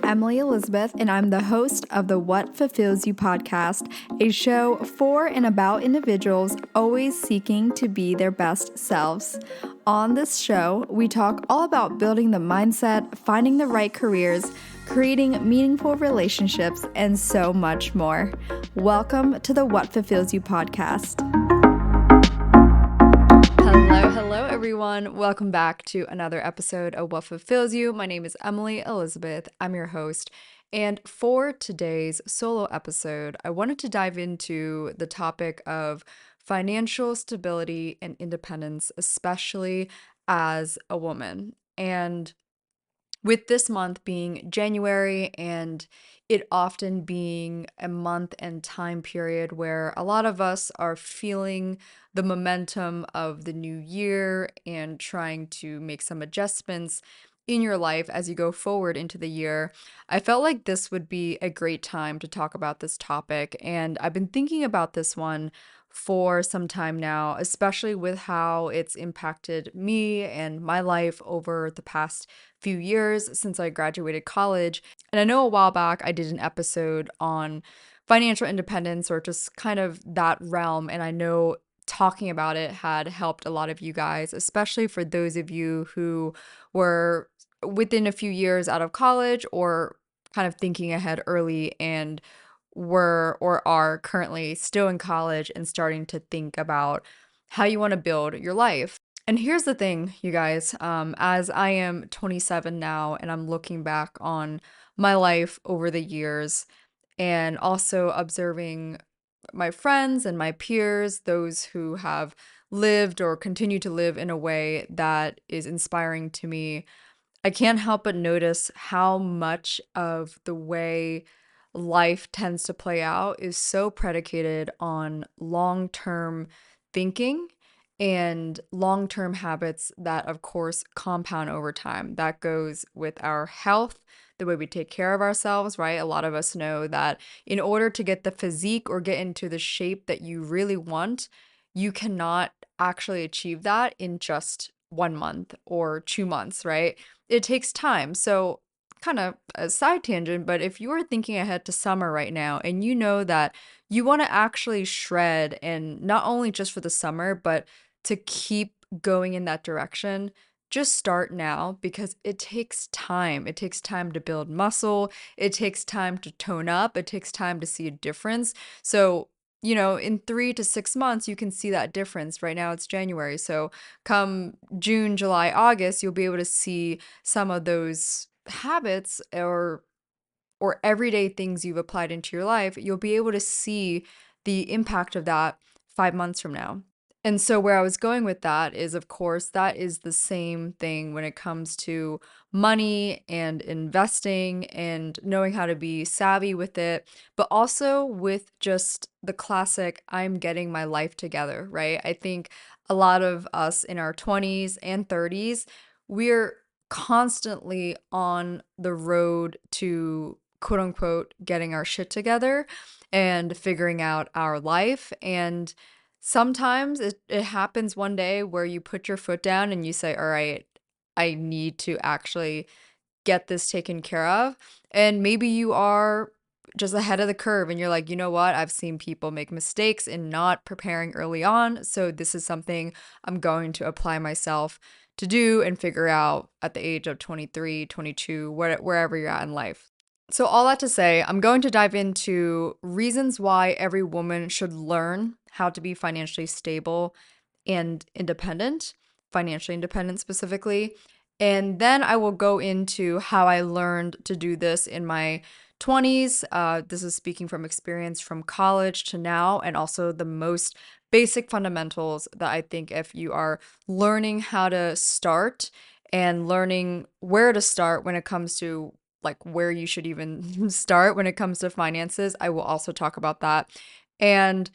Emily Elizabeth, and I'm the host of the What Fulfills You podcast, a show for and about individuals always seeking to be their best selves. On this show, we talk all about building the mindset, finding the right careers, creating meaningful relationships, and so much more. Welcome to the What Fulfills You podcast. Hello, everyone. Welcome back to another episode of What Fulfills You. My name is Emily Elizabeth. I'm your host. And for today's solo episode, I wanted to dive into the topic of financial stability and independence, especially as a woman. And with this month being January and it often being a month and time period where a lot of us are feeling the momentum of the new year and trying to make some adjustments in your life as you go forward into the year, I felt like this would be a great time to talk about this topic. And I've been thinking about this one for some time now, especially with how it's impacted me and my life over the past few years since I graduated college. And I know a while back I did an episode on financial independence or just kind of that realm. And I know talking about it had helped a lot of you guys, especially for those of you who were within a few years out of college or kind of thinking ahead early and were or are currently still in college and starting to think about how you want to build your life. And here's the thing, you guys, as I am 27 now and I'm looking back on my life over the years and also observing my friends and my peers, those who have lived or continue to live in a way that is inspiring to me, I can't help but notice how much of the way life tends to play out is so predicated on long-term thinking and long-term habits that, of course, compound over time. That goes with our health, the way we take care of ourselves, right? A lot of us know that in order to get the physique or get into the shape that you really want, you cannot actually achieve that in just 1 month or 2 months, right? It takes time. So, kind of a side tangent, but if you are thinking ahead to summer right now and you know that you want to actually shred and not only just for the summer, but to keep going in that direction, just start now because it takes time. It takes time to build muscle. It takes time to tone up. It takes time to see a difference. So, in 3 to 6 months, you can see that difference. Right now, it's January. So, come June, July, August, you'll be able to see some of those habits or everyday things you've applied into your life. You'll be able to see the impact of that 5 months from now. And so where I was going with that is, of course, that is the same thing when it comes to money and investing and knowing how to be savvy with it, but also with just the classic, I'm getting my life together, right? I think a lot of us in our 20s and 30s, we're constantly on the road to quote unquote getting our shit together and figuring out our life. And sometimes it happens one day where you put your foot down and you say, all right, I need to actually get this taken care of. And maybe you are just ahead of the curve and you're like, you know what? I've seen people make mistakes in not preparing early on. So this is something I'm going to apply myself to do and figure out at the age of 23, 22, wherever you're at in life. So, all that to say, I'm going to dive into reasons why every woman should learn how to be financially stable and independent, financially independent specifically. And then I will go into how I learned to do this in my 20s. This is speaking from experience from college to now, and also the most basic fundamentals that I think if you are learning how to start and learning where to start when it comes to like where you should even start when it comes to finances, I will also talk about that. And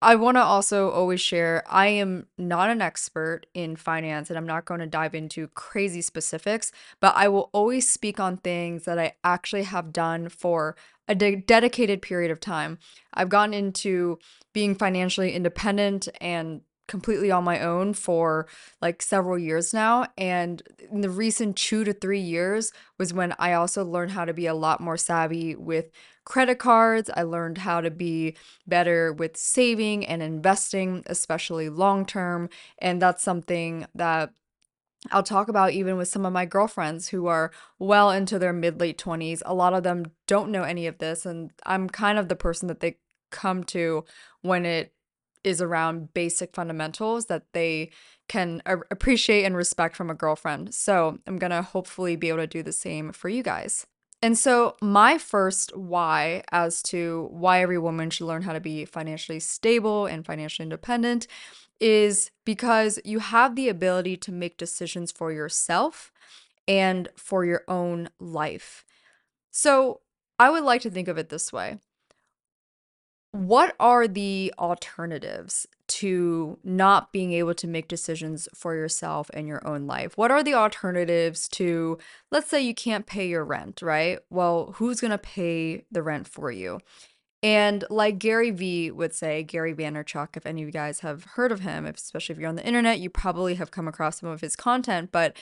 I want to also always share I am not an expert in finance and I'm not going to dive into crazy specifics, but I will always speak on things that I actually have done for a dedicated period of time. I've gotten into being financially independent and completely on my own for like several years now. And in the recent 2 to 3 years was when I also learned how to be a lot more savvy with credit cards. I learned how to be better with saving and investing, especially long term. And that's something that I'll talk about even with some of my girlfriends who are well into their mid late 20s. A lot of them don't know any of this, and I'm kind of the person that they come to when it is around basic fundamentals that they can appreciate and respect from a girlfriend. So, I'm going to hopefully be able to do the same for you guys. And so, my first why as to why every woman should learn how to be financially stable and financially independent is because you have the ability to make decisions for yourself and for your own life. So, I would like to think of it this way. What are the alternatives to not being able to make decisions for yourself and your own life? What are the alternatives to, let's say you can't pay your rent, right? Well, who's going to pay the rent for you? And like Gary V would say, Gary Vaynerchuk, if any of you guys have heard of him, especially if you're on the internet, you probably have come across some of his content. But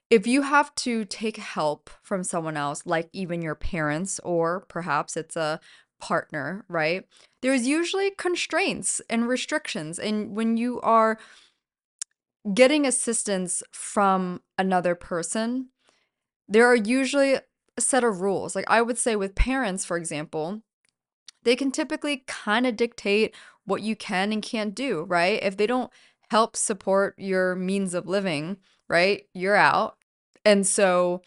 if you have to take help from someone else, like even your parents, or perhaps it's a partner, right? There's usually constraints and restrictions. And when you are getting assistance from another person, there are usually a set of rules. Like I would say with parents, for example, they can typically kind of dictate what you can and can't do, right? If they don't help support your means of living, right, you're out. And so,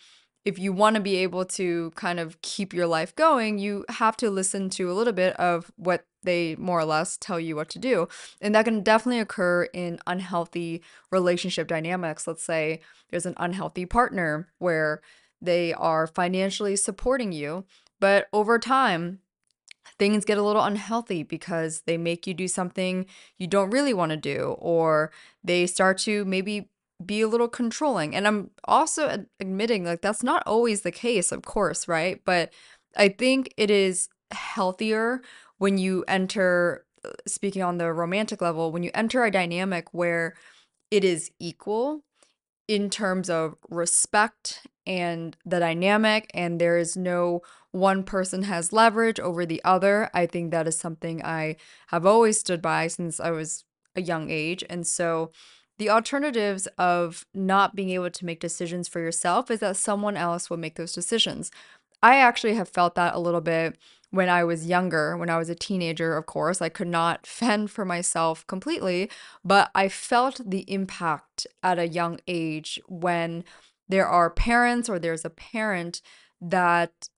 if you want to be able to kind of keep your life going, you have to listen to a little bit of what they more or less tell you what to do. And that can definitely occur in unhealthy relationship dynamics. Let's say there's an unhealthy partner where they are financially supporting you, but over time, things get a little unhealthy because they make you do something you don't really want to do, or they start to maybe be a little controlling. And I'm also admitting like that's not always the case, of course, right? But I think it is healthier when you enter, speaking on the romantic level, when you enter a dynamic where it is equal in terms of respect and the dynamic, and there is no one person has leverage over the other. I think that is something I have always stood by since I was a young age. And so the alternatives of not being able to make decisions for yourself is that someone else will make those decisions. I actually have felt that a little bit when I was younger, when I was a teenager, of course. I could not fend for myself completely, but I felt the impact at a young age when there are parents or there's a parent that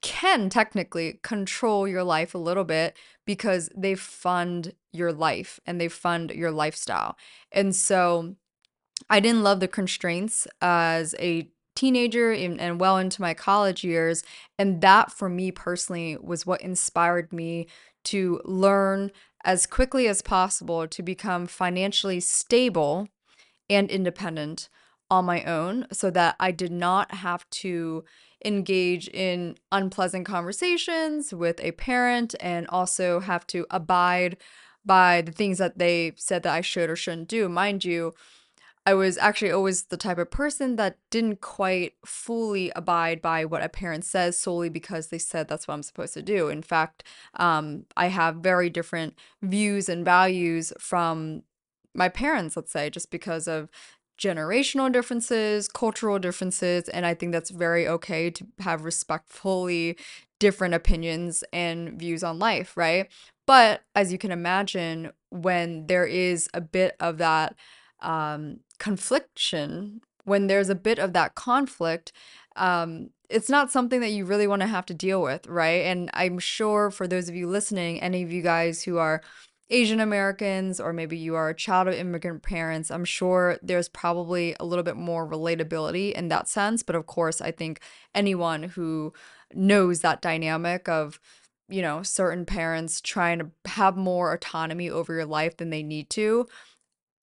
can technically control your life a little bit because they fund your life and they fund your lifestyle. And so I didn't love the constraints as a teenager and well into my college years. And that for me personally was what inspired me to learn as quickly as possible to become financially stable and independent on my own so that I did not have to engage in unpleasant conversations with a parent and also have to abide by the things that they said that I should or shouldn't do. Mind you, I was actually always the type of person that didn't quite fully abide by what a parent says solely because they said that's what I'm supposed to do. In fact, I have very different views and values from my parents, let's say, just because of generational differences, cultural differences, and I think that's very okay to have respectfully different opinions and views on life, right? But as you can imagine, when there is a bit of that confliction, when there's a bit of that conflict, it's not something that you really want to have to deal with, right? And I'm sure for those of you listening, any of you guys who are Asian Americans, or maybe you are a child of immigrant parents, I'm sure there's probably a little bit more relatability in that sense. But of course, I think anyone who knows that dynamic of, certain parents trying to have more autonomy over your life than they need to,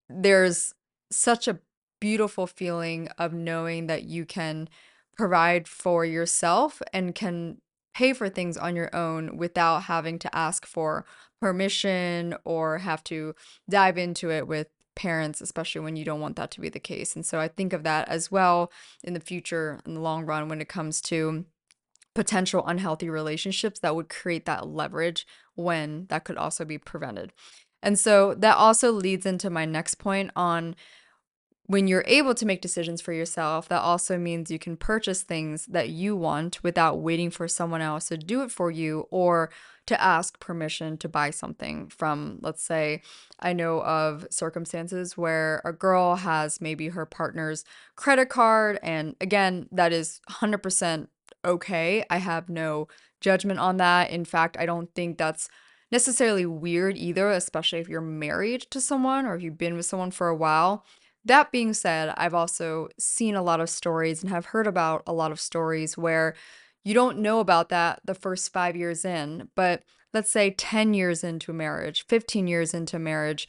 there's such a beautiful feeling of knowing that you can provide for yourself and can pay for things on your own without having to ask for permission or have to dive into it with parents, especially when you don't want that to be the case. And so I think of that as well in the future, in the long run, when it comes to potential unhealthy relationships that would create that leverage when that could also be prevented. And so that also leads into my next point on when you're able to make decisions for yourself, that also means you can purchase things that you want without waiting for someone else to do it for you or to ask permission to buy something from, let's say, I know of circumstances where a girl has maybe her partner's credit card. And again, that is 100% okay. I have no judgment on that. In fact, I don't think that's necessarily weird either, especially if you're married to someone or if you've been with someone for a while. That being said, I've also seen a lot of stories and have heard about a lot of stories where you don't know about that the first 5 years in, but let's say 10 years into marriage, 15 years into marriage,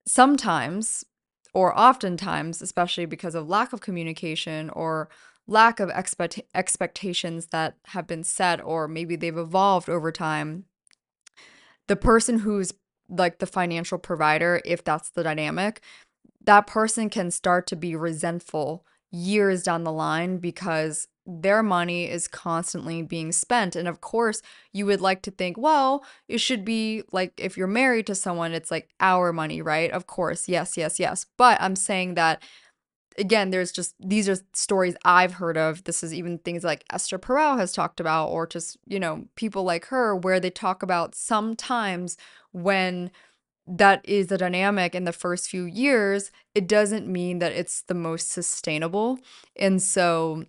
sometimes or oftentimes, especially because of lack of communication or lack of expectations that have been set, or maybe they've evolved over time, the person who's like the financial provider, if that's the dynamic, that person can start to be resentful years down the line because their money is constantly being spent. And of course, you would like to think, well, it should be like if you're married to someone, it's like our money, right? Of course, yes, yes, yes. But I'm saying that again, there's just these are stories I've heard of. This is even things like Esther Perel has talked about, or just, people like her, where they talk about sometimes when that is the dynamic in the first few years, it doesn't mean that it's the most sustainable. And so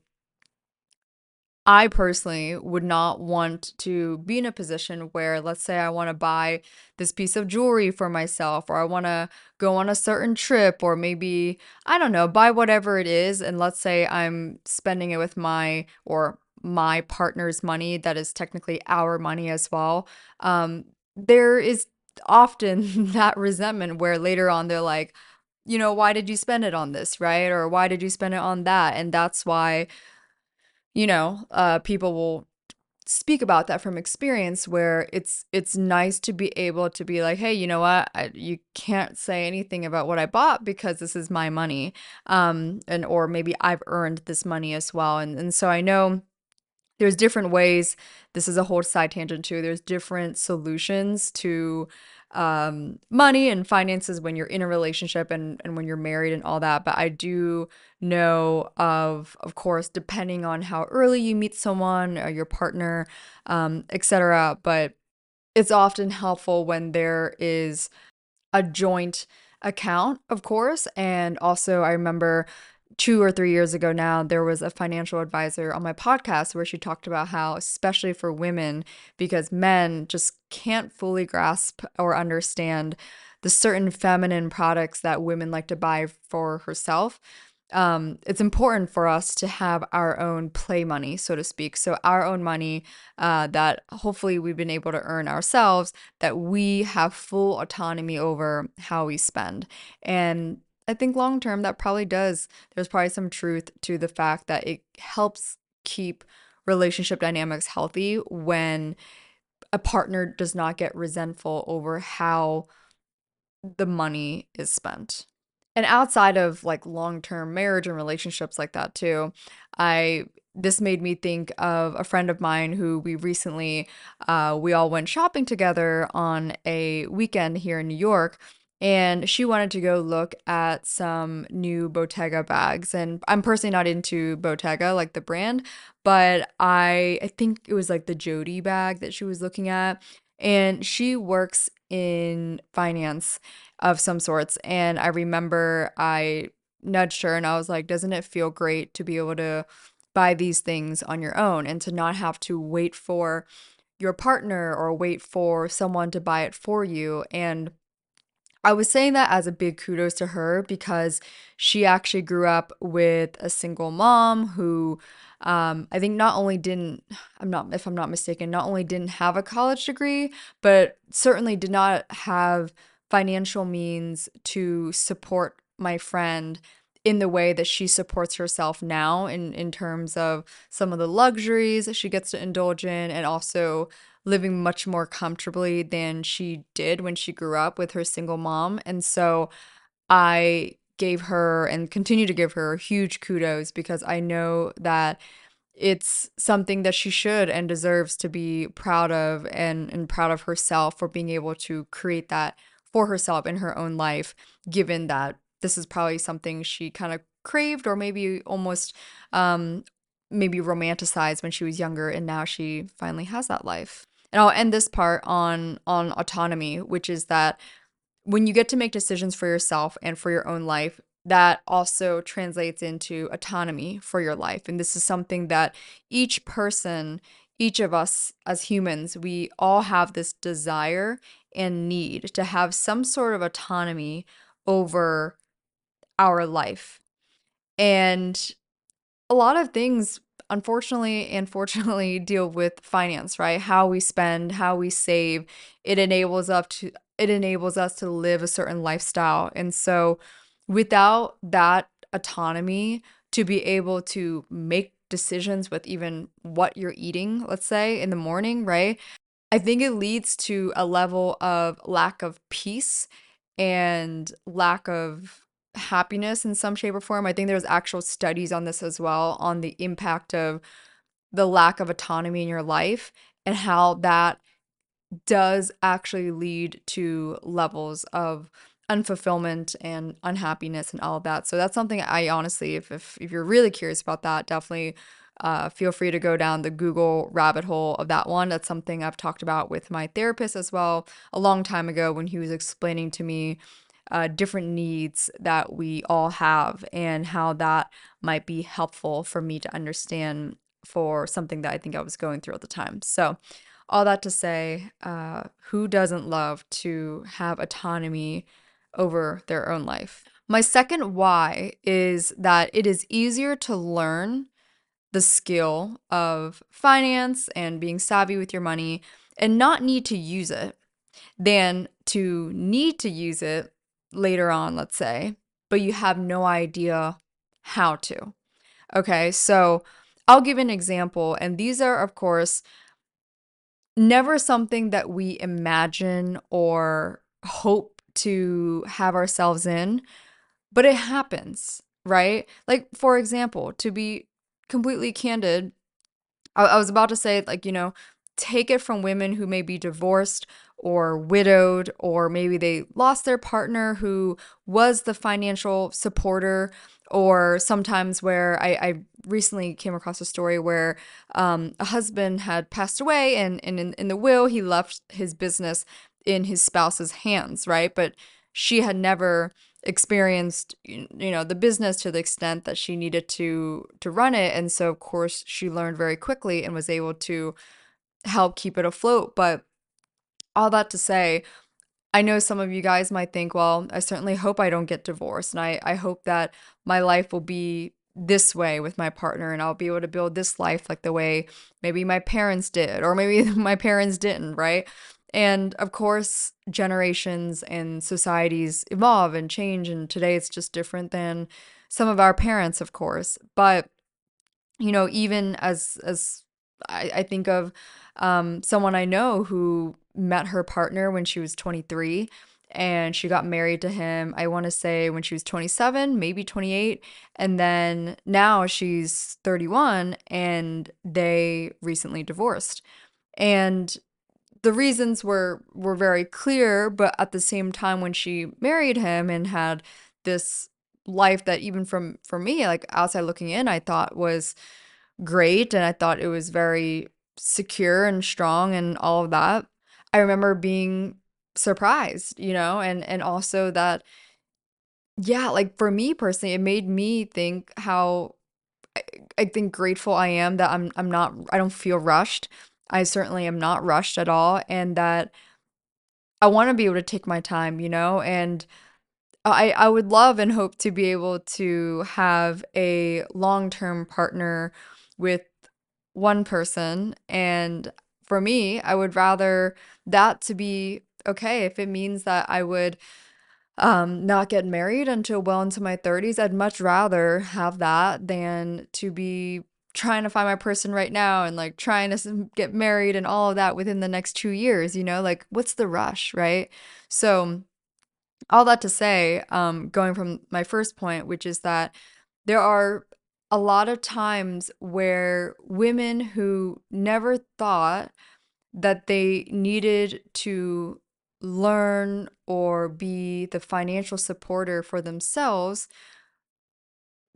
I personally would not want to be in a position where, let's say, I want to buy this piece of jewelry for myself, or I want to go on a certain trip, or maybe, I don't know, buy whatever it is. And let's say I'm spending it with my partner's money that is technically our money as well. There is often that resentment where later on they're like, why did you spend it on this, right? Or why did you spend it on that? And that's why people will speak about that from experience where it's nice to be able to be like, hey, you know what? You can't say anything about what I bought because this is my money. And or maybe I've earned this money as well. And so I know there's different ways. This is a whole side tangent too. There's different solutions to money and finances when you're in a relationship and when you're married and all that. But I do know of course, depending on how early you meet someone or your partner, etc. But it's often helpful when there is a joint account, of course. And also, I remember 2 or 3 years ago now, there was a financial advisor on my podcast where she talked about how, especially for women, because men just can't fully grasp or understand the certain feminine products that women like to buy for herself. It's important for us to have our own play money, so to speak. So, our own money that hopefully we've been able to earn ourselves, that we have full autonomy over how we spend. And I think long term, that probably does. There's probably some truth to the fact that it helps keep relationship dynamics healthy when a partner does not get resentful over how the money is spent. And outside of like long-term marriage and relationships like that too, I this made me think of a friend of mine who we all went shopping together on a weekend here in New York, and she wanted to go look at some new Bottega bags. And I'm personally not into Bottega, like the brand, but I think it was like the Jody bag that she was looking at. And she works in finance of some sorts. And I remember I nudged her and I was like, doesn't it feel great to be able to buy these things on your own and to not have to wait for your partner or wait for someone to buy it for you? And I was saying that as a big kudos to her because she actually grew up with a single mom who I think not only didn't, if I'm not mistaken, not only didn't have a college degree, but certainly did not have financial means to support my friend in the way that she supports herself now in terms of some of the luxuries that she gets to indulge in, and also living much more comfortably than she did when she grew up with her single mom. And so I gave her and continue to give her huge kudos because I know that it's something that she should and deserves to be proud of, and proud of herself for being able to create that for herself in her own life, given that this is probably something she kind of craved or maybe almost um maybe romanticized when she was younger, and now she finally has that life. And I'll end this part on autonomy, which is that when you get to make decisions for yourself and for your own life, that also translates into autonomy for your life. And this is something that each person, each of us as humans, we all have this desire and need to have some sort of autonomy over our life. And a lot of things, unfortunately and fortunately, deal with finance, right? How we spend, how we save. It enables us to it enables us to live a certain lifestyle. And so without that autonomy to be able to make decisions with even what you're eating, let's say in the morning, right? I think it leads to a level of lack of peace and lack of happiness in some shape or form. I think there's actual studies on this as well, on the impact of the lack of autonomy in your life and how that does actually lead to levels of unfulfillment and unhappiness and all of that. So that's something I honestly, if you're really curious about that, definitely feel free to go down the Google rabbit hole of that one. That's something I've talked about with my therapist as well a long time ago when he was explaining to me different needs that we all have and how that might be helpful for me to understand for something that I think I was going through at the time. So, all that to say, who doesn't love to have autonomy over their own life? My second why is that it is easier to learn the skill of finance and being savvy with your money and not need to use it than to need to use it later on, let's say, but you have no idea how to. Okay, so I'll give an example, and these are, of course, never something that we imagine or hope to have ourselves in, but it happens, right? Like, for example, to be completely candid, I was about to say, like, take it from women who may be divorced or widowed, or maybe they lost their partner who was the financial supporter, or sometimes where I recently came across a story where a husband had passed away, and in the will, he left his business in his spouse's hands, right? But she had never experienced the business to the extent that she needed to run it, and so of course she learned very quickly and was able to help keep it afloat. But all that to say, I know some of you guys might think, well, I certainly hope I don't get divorced, and I hope that my life will be this way with my partner and I'll be able to build this life like the way maybe my parents did or maybe my parents didn't, right? And of course, generations and societies evolve and change, and today it's just different than some of our parents, of course. But even as I think of someone I know who met her partner when she was 23, and she got married to him, I want to say when she was 27, maybe 28. And then now she's 31 and they recently divorced. And the reasons were very clear, but at the same time, when she married him and had this life that even from for me, like outside looking in, I thought was great, and I thought it was very secure and strong and all of that. I remember being surprised, and also that, yeah, like for me personally, it made me think how I, I think grateful I am that I don't feel rushed. I certainly am not rushed at all, and that I want to be able to take my time, and I would love and hope to be able to have a long-term partner with one person. And for me, I would rather that to be okay if it means that I would not get married until well into my 30s. I'd much rather have that than to be trying to find my person right now and like trying to get married and all of that within the next 2 years, like what's the rush, right? So all that to say, going from my first point, which is that there are a lot of times where women who never thought that they needed to learn or be the financial supporter for themselves,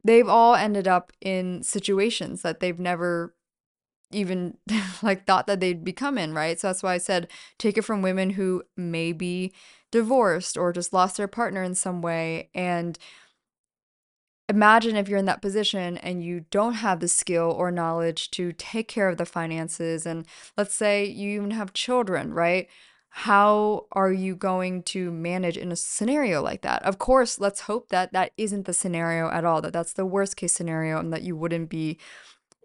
they've all ended up in situations that they've never even like thought that they'd become in, right? So that's why I said take it from women who may be divorced or just lost their partner in some way. And imagine if you're in that position and you don't have the skill or knowledge to take care of the finances. And let's say you even have children, right? How are you going to manage in a scenario like that? Of course, let's hope that that isn't the scenario at all, that that's the worst case scenario and that you wouldn't be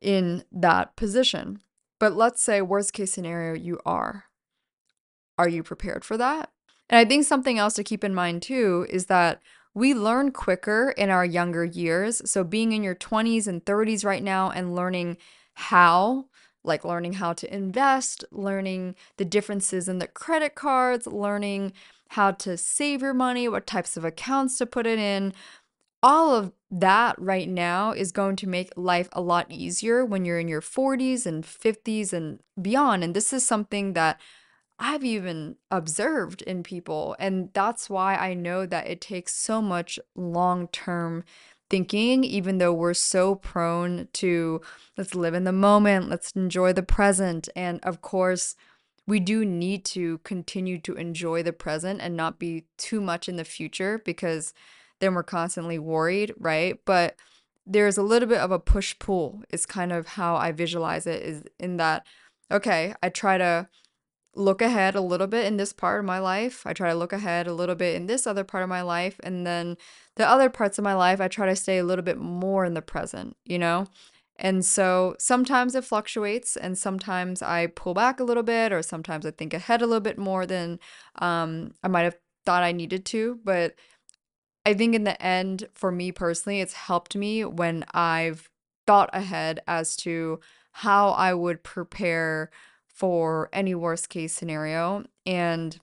in that position. But let's say worst case scenario, you are. Are you prepared for that? And I think something else to keep in mind too is that we learn quicker in our younger years. So being in your 20s and 30s right now and learning how, like learning how to invest, learning the differences in the credit cards, learning how to save your money, what types of accounts to put it in, all of that right now is going to make life a lot easier when you're in your 40s and 50s and beyond. And this is something that I've even observed in people. And that's why I know that it takes so much long term thinking, even though we're so prone to let's live in the moment, let's enjoy the present. And of course, we do need to continue to enjoy the present and not be too much in the future because then we're constantly worried, right? But there's a little bit of a push pull, is kind of how I visualize it, is in that, okay, I try to look ahead a little bit in this part of my life. I try to look ahead a little bit in this other part of my life. And then the other parts of my life, I try to stay a little bit more in the present? And so sometimes it fluctuates, and sometimes I pull back a little bit, or sometimes I think ahead a little bit more than I might have thought I needed to. But I think in the end, for me personally, it's helped me when I've thought ahead as to how I would prepare for any worst case scenario. And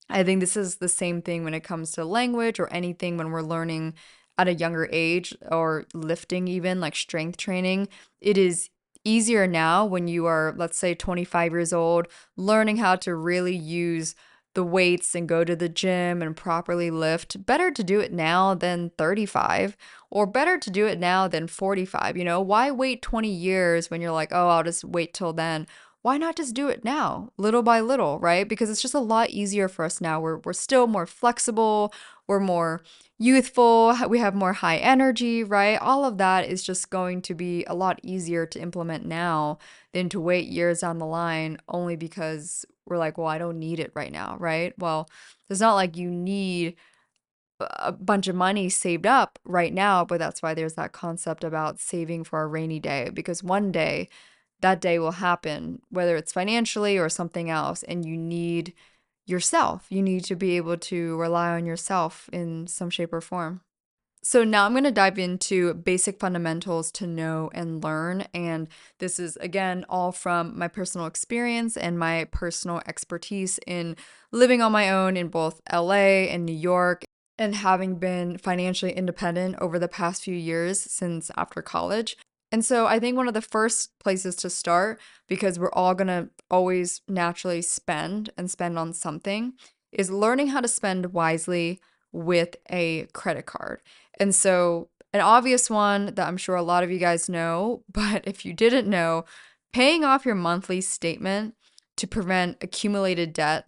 I think this is the same thing when it comes to language or anything when we're learning at a younger age, or lifting, even like strength training. It is easier now when you are, let's say, 25 years old, learning how to really use the weights and go to the gym and properly lift. Better to do it now than 35, or better to do it now than 45. Why wait 20 years when you're like, oh, I'll just wait till then? Why not just do it now, little by little, right? Because it's just a lot easier for us now. We're still more flexible, we're more youthful, we have more high energy, right? All of that is just going to be a lot easier to implement now than to wait years down the line only because we're like, well, I don't need it right now, right? Well, it's not like you need a bunch of money saved up right now, but that's why there's that concept about saving for a rainy day, because one day that day will happen, whether it's financially or something else, and you need yourself. You need to be able to rely on yourself in some shape or form. So now I'm going to dive into basic fundamentals to know and learn. And this is, again, all from my personal experience and my personal expertise in living on my own in both LA and New York, and having been financially independent over the past few years since after college. And so I think one of the first places to start, because we're all going to always naturally spend and spend on something, is learning how to spend wisely with a credit card. And so, an obvious one that I'm sure a lot of you guys know, but if you didn't know, paying off your monthly statement to prevent accumulated debt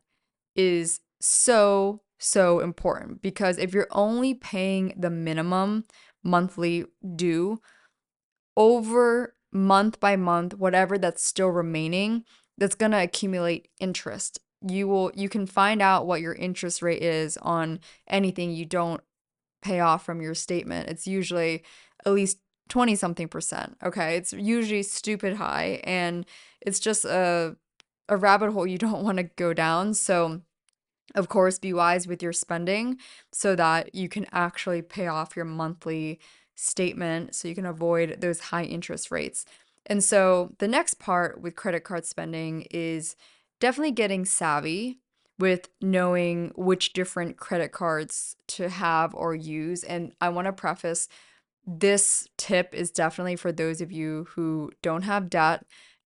is so, so important, because if you're only paying the minimum monthly due, over month by month, whatever that's still remaining, that's going to accumulate interest. You can find out what your interest rate is on anything you don't pay off from your statement. It's usually at least 20 something percent. Okay. It's usually stupid high, and it's just a rabbit hole you don't want to go down. So of course, be wise with your spending so that you can actually pay off your monthly statement, so you can avoid those high interest rates. And so the next part with credit card spending is definitely getting savvy with knowing which different credit cards to have or use. And I want to preface, this tip is definitely for those of you who don't have debt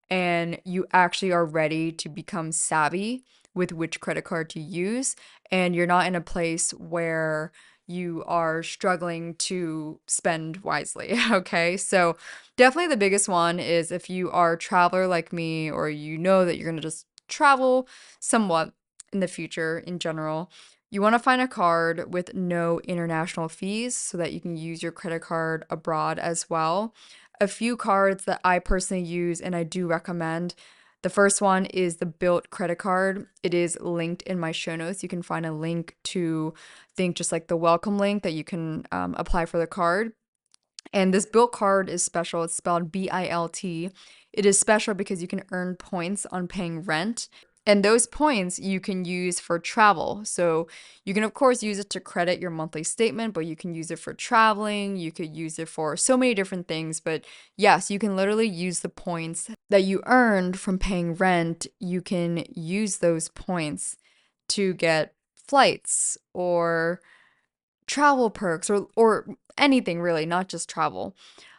and you actually are ready to become savvy with which credit card to use, and you're not in a place where you are struggling to spend wisely. Okay. So, definitely the biggest one is if you are a traveler like me, or you know that you're going to just travel somewhat in the future in general, you want to find a card with no international fees so that you can use your credit card abroad as well. A few cards that I personally use and I do recommend. The first one is the Built credit card. It is linked in my show notes. You can find a link to, I think, just like the welcome link that you can apply for the card. And this Built card is special. It's spelled BILT. It is special because you can earn points on paying rent. And those points you can use for travel. So you can, of course, use it to credit your monthly statement, but you can use it for traveling. You could use it for so many different things. But yes, you can literally use the points that you earned from paying rent. You can use those points to get flights or travel perks, or anything really, not just travel.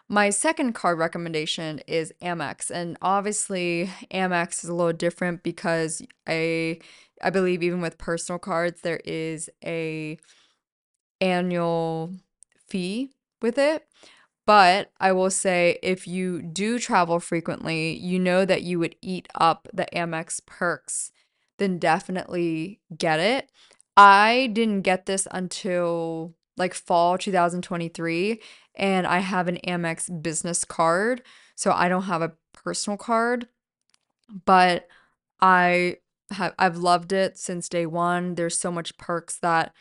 My second card recommendation is Amex, and obviously Amex is a little different because I believe even with personal cards there is a annual fee with it. But I will say, if you do travel frequently, you know that you would eat up the Amex perks, then definitely get it. I didn't get this until like fall 2023, and I have an Amex business card, so I don't have a personal card, but I've loved it since day one. There's so much perks that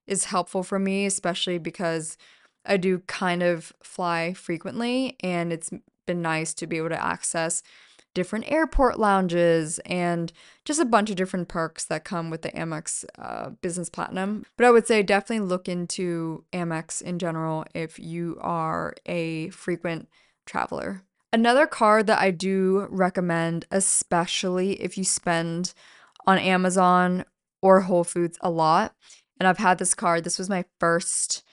is helpful for me, especially because I do kind of fly frequently, and it's been nice to be able to access different airport lounges and just a bunch of different perks that come with the Amex Business Platinum. But I would say definitely look into Amex in general if you are a frequent traveler. Another card that I do recommend, especially if you spend on Amazon or Whole Foods a lot, and I've had this card. This was my first,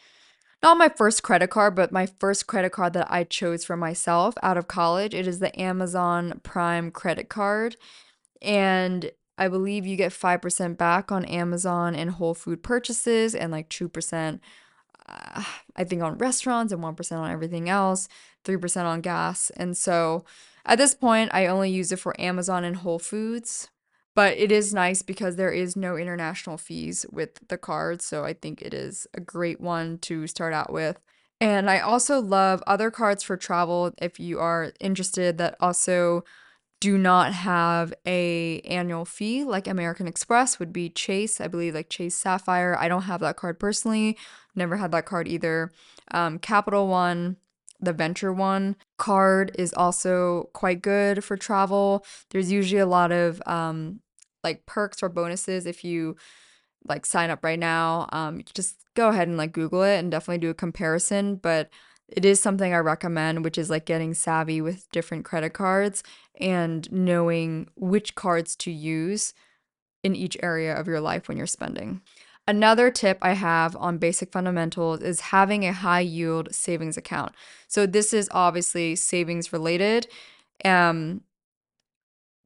not my first credit card, but my first credit card that I chose for myself out of college. It is the Amazon Prime credit card. And I believe you get 5% back on Amazon and Whole Food purchases, and like 2%, I think, on restaurants, and 1% on everything else, 3% on gas. And so at this point, I only use it for Amazon and Whole Foods. But it is nice because there is no international fees with the card. So I think it is a great one to start out with. And I also love other cards for travel if you are interested that also do not have a annual fee, like American Express would be Chase. I believe like Chase Sapphire. I don't have that card personally. Never had that card either. Capital One, the Venture One card is also quite good for travel. There's usually a lot of like perks or bonuses if you like sign up right now. You can just go ahead and like Google it and definitely do a comparison. But it is something I recommend, which is like getting savvy with different credit cards and knowing which cards to use in each area of your life when you're spending. Another tip I have on basic fundamentals is having a high yield savings account. So this is obviously savings related. Um,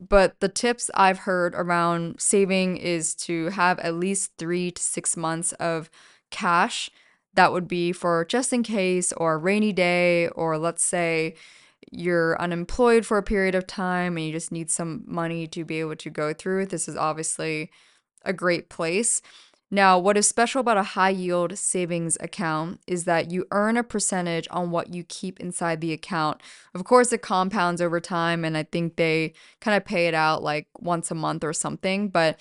but the tips I've heard around saving is to have at least 3 to 6 months of cash. That would be for just in case, or a rainy day, or let's say you're unemployed for a period of time and you just need some money to be able to go through. This is obviously a great place. Now, what is special about a high yield savings account is that you earn a percentage on what you keep inside the account. Of course, it compounds over time, and I think they kind of pay it out like once a month or something. But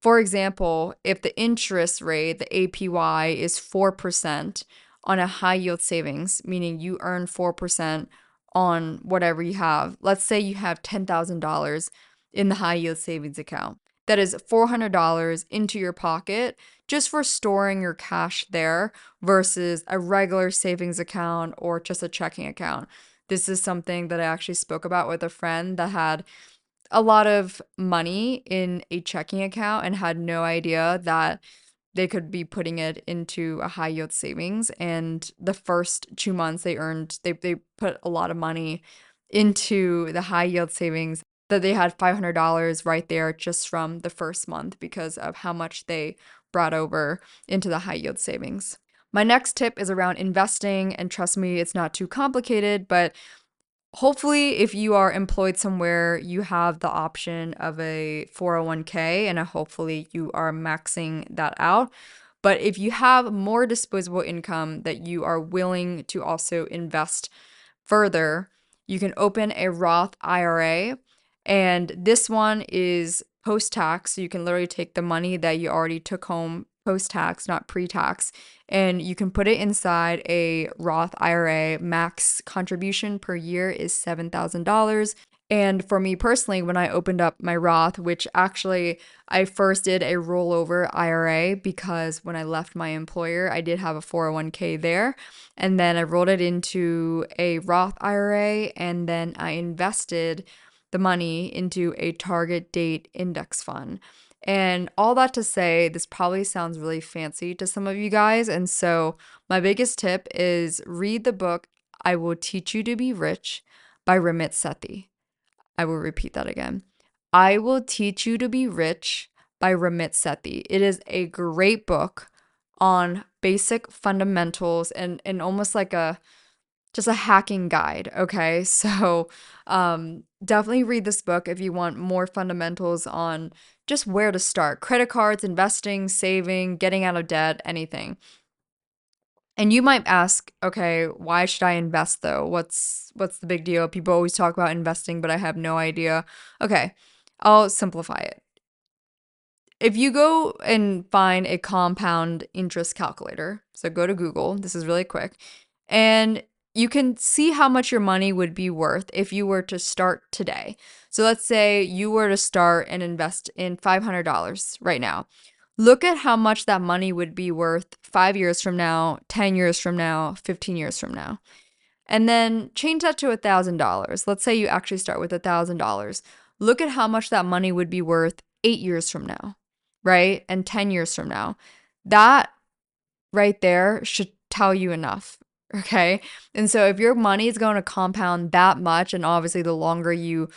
for example, if the interest rate, the APY, is 4% on a high yield savings, meaning you earn 4% on whatever you have, let's say you have $10,000 in the high yield savings account. That is $400 into your pocket just for storing your cash there versus a regular savings account or just a checking account. This is something that I actually spoke about with a friend that had a lot of money in a checking account and had no idea that they could be putting it into a high yield savings. And the first 2 months they put a lot of money into the high yield savings that they had $500 right there just from the first month because of how much they brought over into the high yield savings. My next tip is around investing, and trust me, it's not too complicated, but hopefully, if you are employed somewhere, you have the option of a 401k, and hopefully you are maxing that out. But if you have more disposable income that you are willing to also invest further, you can open a Roth IRA. And this one is post tax. So you can literally take the money that you already took home post tax, not pre tax, and you can put it inside a Roth IRA. Max contribution per year is $7,000. And for me personally, when I opened up my Roth, which actually I first did a rollover IRA because when I left my employer, I did have a 401k there. And then I rolled it into a Roth IRA, and then I invested the money into a target date index fund. And all that to say, this probably sounds really fancy to some of you guys. And so, my biggest tip is read the book I Will Teach You to Be Rich by Ramit Sethi. I will repeat that again. I Will Teach You to Be Rich by Ramit Sethi. It is a great book on basic fundamentals and almost like just a hacking guide. Okay. So definitely read this book if you want more fundamentals on just where to start: credit cards, investing, saving, getting out of debt, anything. And you might ask, okay, why should I invest though? What's the big deal? People always talk about investing, but I have no idea. Okay, I'll simplify it. If you go and find a compound interest calculator, so go to Google, this is really quick, and you can see how much your money would be worth if you were to start today. So let's say you were to start and invest in $500 right now. Look at how much that money would be worth 5 years from now, 10 years from now, 15 years from now. And then change that to $1,000. Let's say you actually start with $1,000. Look at how much that money would be worth 8 years from now, right? And 10 years from now. That right there should tell you enough. Okay. And so if your money is going to compound that much, and obviously the longer you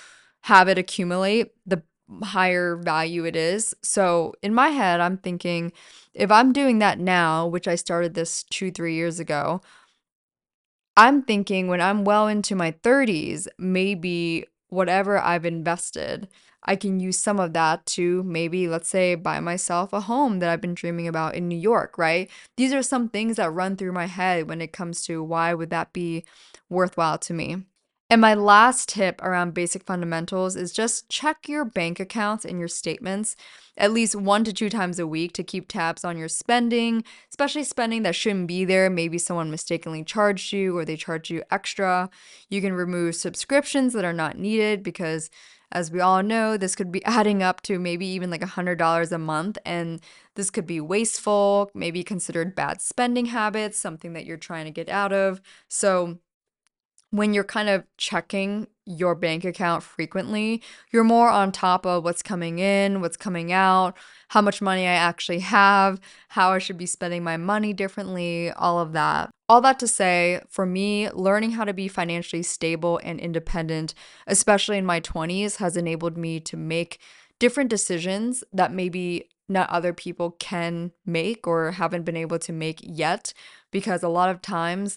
have it accumulate, the higher value it is. So in my head, I'm thinking if I'm doing that now, which I started this 2, 3 years ago, I'm thinking when I'm well into my 30s, maybe whatever I've invested, I can use some of that to maybe, let's say, buy myself a home that I've been dreaming about in New York, right? These are some things that run through my head when it comes to why would that be worthwhile to me. And my last tip around basic fundamentals is just check your bank accounts and your statements at least 1 to 2 times a week to keep tabs on your spending, especially spending that shouldn't be there. Maybe someone mistakenly charged you or they charged you extra. You can remove subscriptions that are not needed because, as we all know, this could be adding up to maybe even like $100 a month. And this could be wasteful, maybe considered bad spending habits, something that you're trying to get out of. So, when you're kind of checking your bank account frequently, you're more on top of what's coming in, what's coming out, how much money I actually have, how I should be spending my money differently, all of that. All that to say, for me, learning how to be financially stable and independent, especially in my 20s, has enabled me to make different decisions that maybe not other people can make or haven't been able to make yet. Because a lot of times,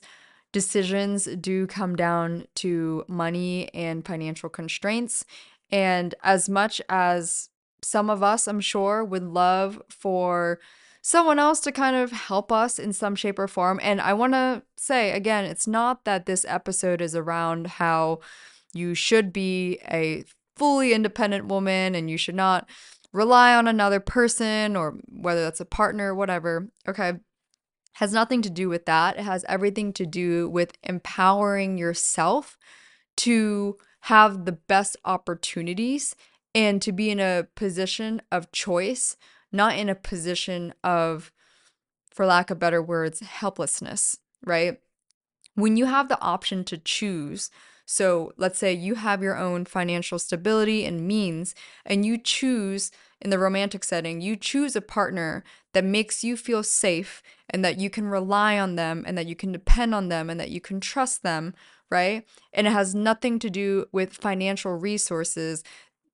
decisions do come down to money and financial constraints. And as much as some of us, I'm sure, would love for someone else to kind of help us in some shape or form. And I want to say again, it's not that this episode is around how you should be a fully independent woman and you should not rely on another person, or whether that's a partner, whatever. Okay, has nothing to do with that. It has everything to do with empowering yourself to have the best opportunities and to be in a position of choice, not in a position of, for lack of better words, helplessness, right? When you have the option to choose, so let's say you have your own financial stability and means, and you choose in the romantic setting, you choose a partner that makes you feel safe and that you can rely on them and that you can depend on them and that you can trust them, right? And it has nothing to do with financial resources,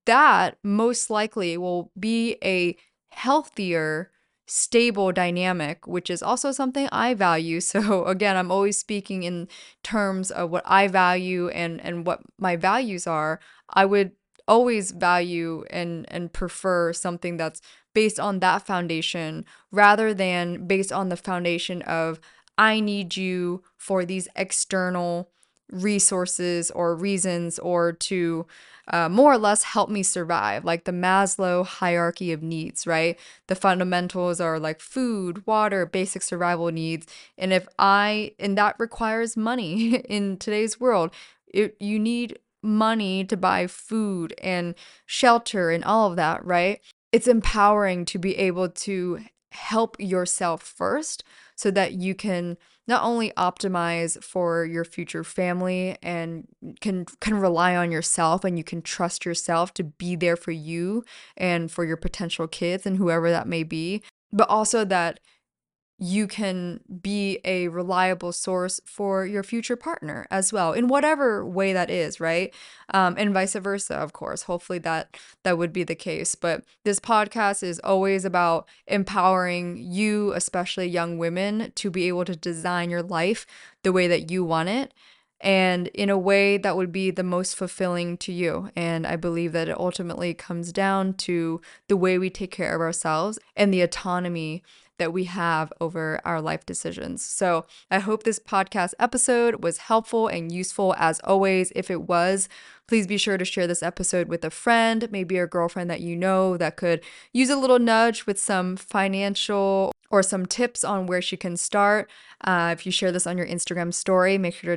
that most likely will be a healthier, stable dynamic, which is also something I value. So again, I'm always speaking in terms of what I value and what my values are. I would always value and prefer something that's based on that foundation rather than based on the foundation of I need you for these external resources or reasons or to more or less help me survive, like the Maslow hierarchy of needs, right? The fundamentals are like food, water, basic survival needs. And that requires money in today's world. You need money to buy food and shelter and all of that, right? It's empowering to be able to help yourself first so that you can not only optimize for your future family and can rely on yourself and you can trust yourself to be there for you and for your potential kids and whoever that may be, but also that you can be a reliable source for your future partner as well, in whatever way that is, right? And vice versa, of course. Hopefully that would be the case. But this podcast is always about empowering you, especially young women, to be able to design your life the way that you want it and in a way that would be the most fulfilling to you. And I believe that it ultimately comes down to the way we take care of ourselves and the autonomy that we have over our life decisions. So I hope this podcast episode was helpful and useful as always. If it was, please be sure to share this episode with a friend, maybe a girlfriend that you know that could use a little nudge with some financial or some tips on where she can start. If you share this on your Instagram story, make sure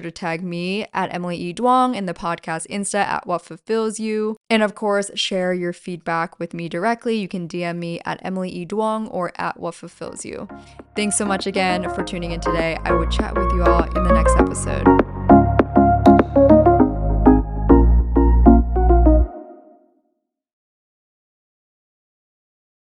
to tag me at Emily E. Duong and the podcast Insta at What Fulfills You. And of course, share your feedback with me directly. You can DM me at Emily E. Duong or at What Fulfills You. Thanks so much again for tuning in today. I will chat with you all in the next episode.